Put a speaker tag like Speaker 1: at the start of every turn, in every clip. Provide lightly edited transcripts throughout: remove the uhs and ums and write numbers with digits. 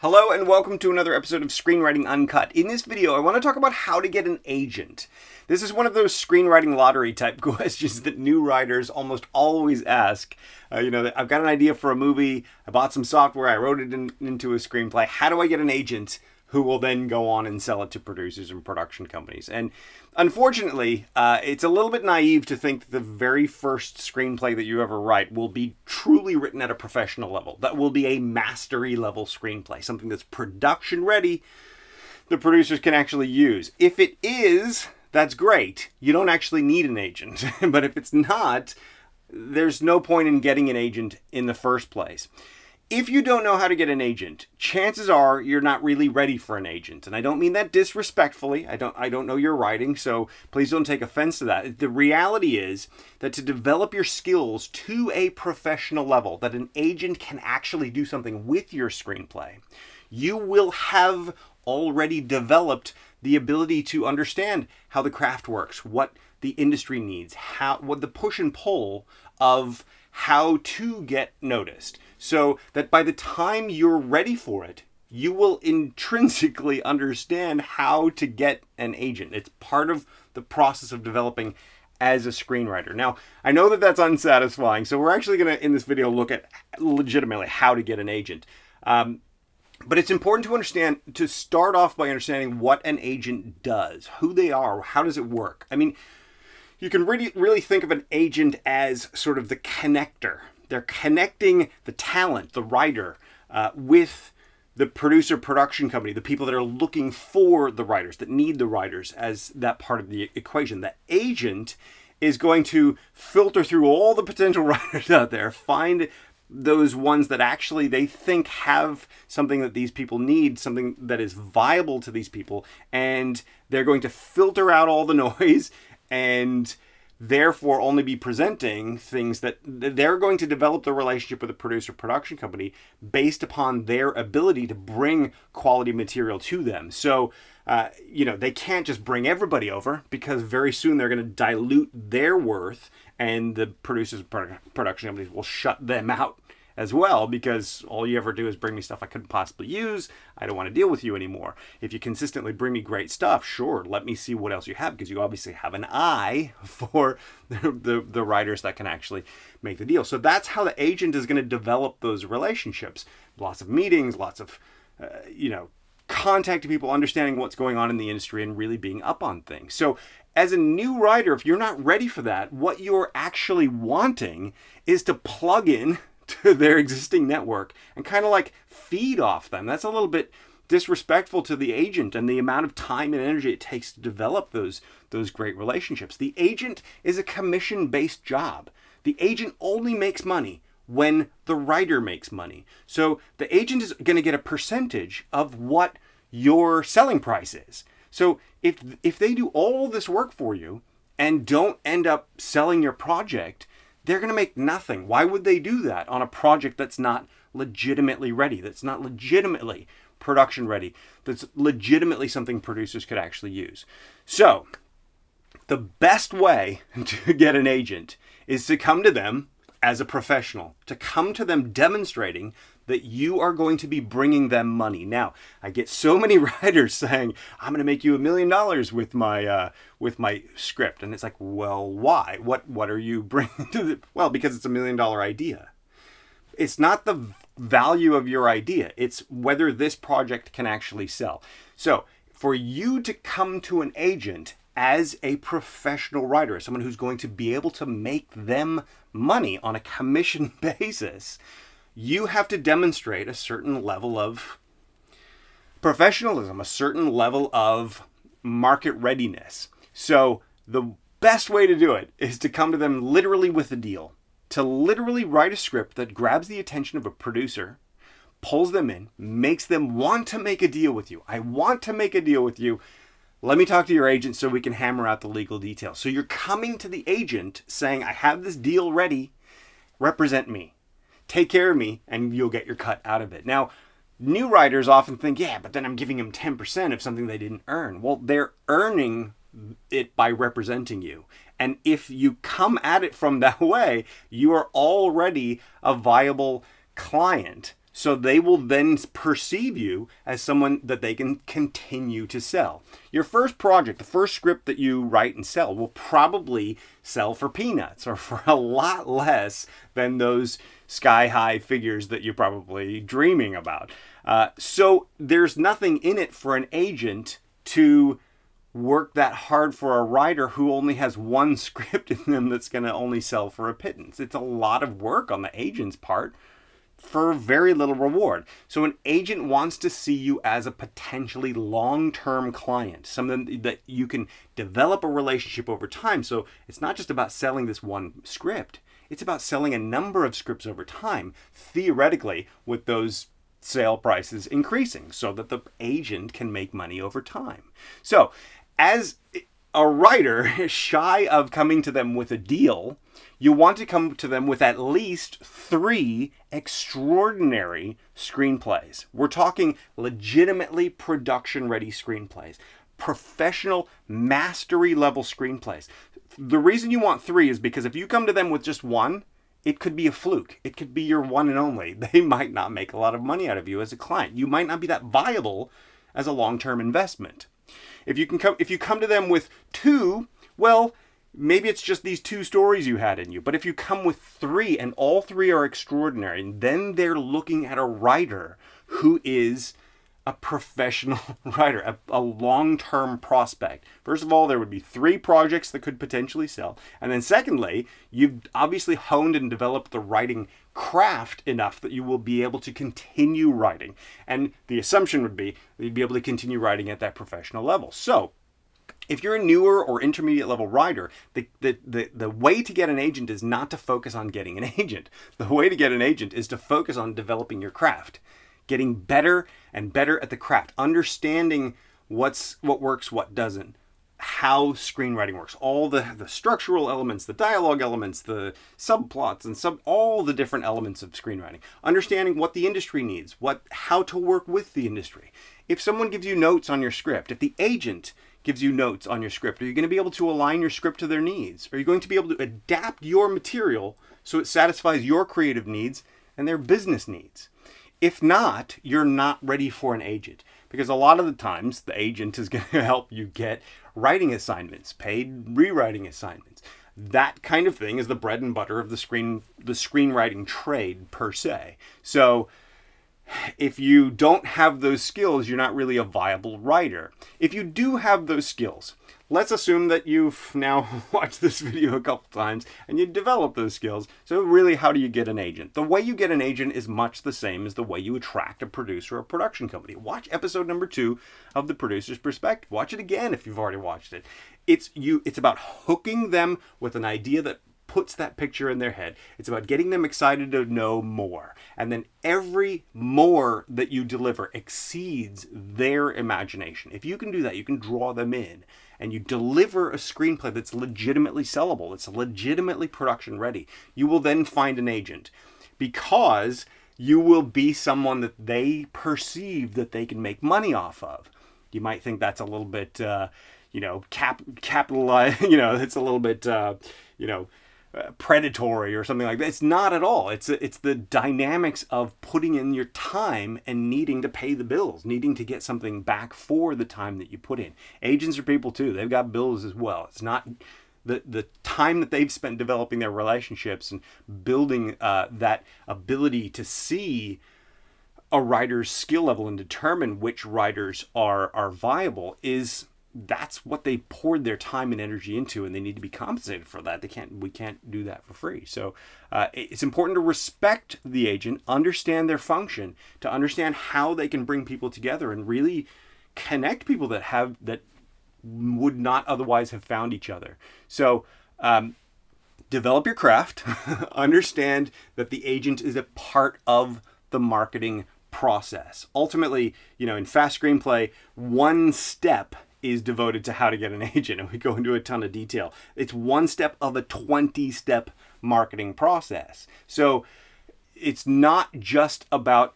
Speaker 1: Hello and welcome to another episode of Screenwriting Uncut. In this video, I want to talk about how to get an agent. This is one of those screenwriting lottery type questions that new writers almost always ask. I've got an idea for a movie, I bought some software, I wrote it into a screenplay. How do I get an agent who will then go on and sell it to producers and production companies? And unfortunately, it's a little bit naive to think that the very first screenplay that you ever write will be truly written at a professional level. That will be a mastery level screenplay, something that's production ready, the producers can actually use. If it is, that's great. You don't actually need an agent. But if it's not, there's no point in getting an agent in the first place. If you don't know how to get an agent, chances are you're not really ready for an agent. And I don't mean that disrespectfully. I don't know your writing, so please don't take offense to that. The reality is that to develop your skills to a professional level, that an agent can actually do something with your screenplay, you will have already developed the ability to understand how the craft works, what the industry needs, what the push and pull of how to get noticed. So that by the time you're ready for it, you will intrinsically understand how to get an agent. It's part of the process of developing as a screenwriter. Now, I know that that's unsatisfying, so we're actually going to, in this video, look at legitimately how to get an agent. But it's important to start off by understanding what an agent does, who they are, how does it work. I mean, you can really think of an agent as sort of the connector. They're connecting the talent, the writer, with the producer production company, the people that are looking for the writers, that need the writers as that part of the equation. The agent is going to filter through all the potential writers out there, find those ones that actually they think have something that these people need, something that is viable to these people, and they're going to filter out all the noise and therefore only be presenting things that they're going to develop the relationship with the producer production company based upon their ability to bring quality material to them. So, they can't just bring everybody over, because very soon they're going to dilute their worth and the producers production companies will shut them out as well, because all you ever do is bring me stuff I couldn't possibly use. I don't want to deal with you anymore. If you consistently bring me great stuff, sure, let me see what else you have, because you obviously have an eye for the writers that can actually make the deal. So that's how the agent is going to develop those relationships. Lots of meetings, lots of, contacting people, understanding what's going on in the industry, and really being up on things. So as a new writer, if you're not ready for that, what you're actually wanting is to plug in to their existing network and kind of like feed off them. That's a little bit disrespectful to the agent and the amount of time and energy it takes to develop those great relationships. The agent is a commission-based job. The agent only makes money when the writer makes money. So the agent is going to get a percentage of what your selling price is. So if they do all this work for you and don't end up selling your project, they're going to make nothing. Why would they do that on a project that's not legitimately ready, that's not legitimately production ready, that's legitimately something producers could actually use? So the best way to get an agent is to come to them as a professional, to come to them demonstrating that you are going to be bringing them money. Now, I get so many writers saying, I'm going to make you $1 million with my script. And it's like, well, why? What are you bringing to the... Well, because it's $1 million idea. It's not the value of your idea. It's whether this project can actually sell. So for you to come to an agent as a professional writer, someone who's going to be able to make them money on a commission basis, you have to demonstrate a certain level of professionalism, a certain level of market readiness. So the best way to do it is to come to them literally with a deal, to literally write a script that grabs the attention of a producer, pulls them in, makes them want to make a deal with you. I want to make a deal with you. Let me talk to your agent so we can hammer out the legal details. So you're coming to the agent saying, I have this deal ready, represent me. Take care of me, and you'll get your cut out of it. Now, new writers often think, yeah, but then I'm giving them 10% of something they didn't earn. Well, they're earning it by representing you. And if you come at it from that way, you are already a viable client So they will then perceive you as someone that they can continue to sell. Your first project, the first script that you write and sell, will probably sell for peanuts or for a lot less than those sky-high figures that you're probably dreaming about. So there's nothing in it for an agent to work that hard for a writer who only has one script in them that's going to only sell for a pittance. It's a lot of work on the agent's part for very little reward. So an agent wants to see you as a potentially long-term client, someone that you can develop a relationship over time. So it's not just about selling this one script. It's about selling a number of scripts over time, theoretically, with those sale prices increasing so that the agent can make money over time. So as a writer, shy of coming to them with a deal, you want to come to them with at least 3 extraordinary screenplays. We're talking legitimately production-ready screenplays, professional mastery-level screenplays. The reason you want 3 is because if you come to them with just one, it could be a fluke. It could be your one and only. They might not make a lot of money out of you as a client. You might not be that viable as a long-term investment. If you come to them with 2, well, maybe it's just these 2 stories you had in you. But if you come with 3 and all 3 are extraordinary, then they're looking at a writer who is a professional writer, a long-term prospect. First of all, there would be 3 projects that could potentially sell. And then secondly, you've obviously honed and developed the writing craft enough that you will be able to continue writing. And the assumption would be that you'd be able to continue writing at that professional level. So if you're a newer or intermediate level writer, the way to get an agent is not to focus on getting an agent. The way to get an agent is to focus on developing your craft, getting better and better at the craft, understanding what works, what doesn't, how screenwriting works, all the structural elements, the dialogue elements, the subplots, and all the different elements of screenwriting, understanding what the industry needs, how to work with the industry. If someone gives you notes on your script, if the agent gives you notes on your script, are you going to be able to align your script to their needs? Are you going to be able to adapt your material so it satisfies your creative needs and their business needs? If not, you're not ready for an agent, because a lot of the times the agent is going to help you get writing assignments, paid rewriting assignments. That kind of thing is the bread and butter of the screenwriting trade per se. So if you don't have those skills, you're not really a viable writer. If you do have those skills, let's assume that you've now watched this video a couple times and you develop those skills. So really, how do you get an agent? The way you get an agent is much the same as the way you attract a producer or a production company. Watch episode number 2 of The Producer's Perspective. Watch it again if you've already watched it. It's about hooking them with an idea that puts that picture in their head. It's about getting them excited to know more. And then every more that you deliver exceeds their imagination. If you can do that, you can draw them in. And you deliver a screenplay that's legitimately sellable, it's legitimately production ready, you will then find an agent, because you will be someone that they perceive that they can make money off of. You might think that's a little bit, capitalized, it's a little bit, predatory or something like that. It's not at all. It's the dynamics of putting in your time and needing to pay the bills, needing to get something back for the time that you put in. Agents are people too. They've got bills as well. It's not the time that they've spent developing their relationships and building that ability to see a writer's skill level and determine which writers are viable that's what they poured their time and energy into, and they need to be compensated for that. We can't do that for free. So it's important to respect the agent, understand their function, to understand how they can bring people together and really connect people that would not otherwise have found each other. So develop your craft, understand that the agent is a part of the marketing process. Ultimately, in fast screenplay, one step is devoted to how to get an agent, and we go into a ton of detail. It's one step of a 20-step marketing process. So it's not just about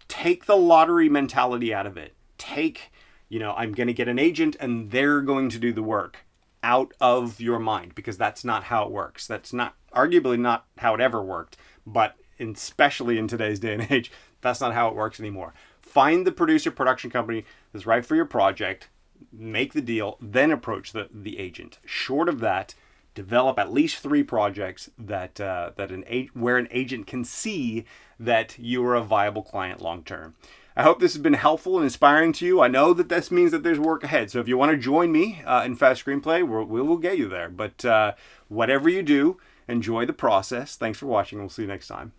Speaker 1: take the lottery mentality out of it. I'm going to get an agent and they're going to do the work out of your mind, because that's not how it works. That's not, arguably not how it ever worked, but especially in today's day and age, that's not how it works anymore. Find the production company that's right for your project, make the deal, then approach the agent. Short of that, develop at least 3 projects where an agent can see that you are a viable client long term. I hope this has been helpful and inspiring to you. I know that this means that there's work ahead. So if you want to join me in Fast Screenplay, we will get you there. But whatever you do, enjoy the process. Thanks for watching. We'll see you next time.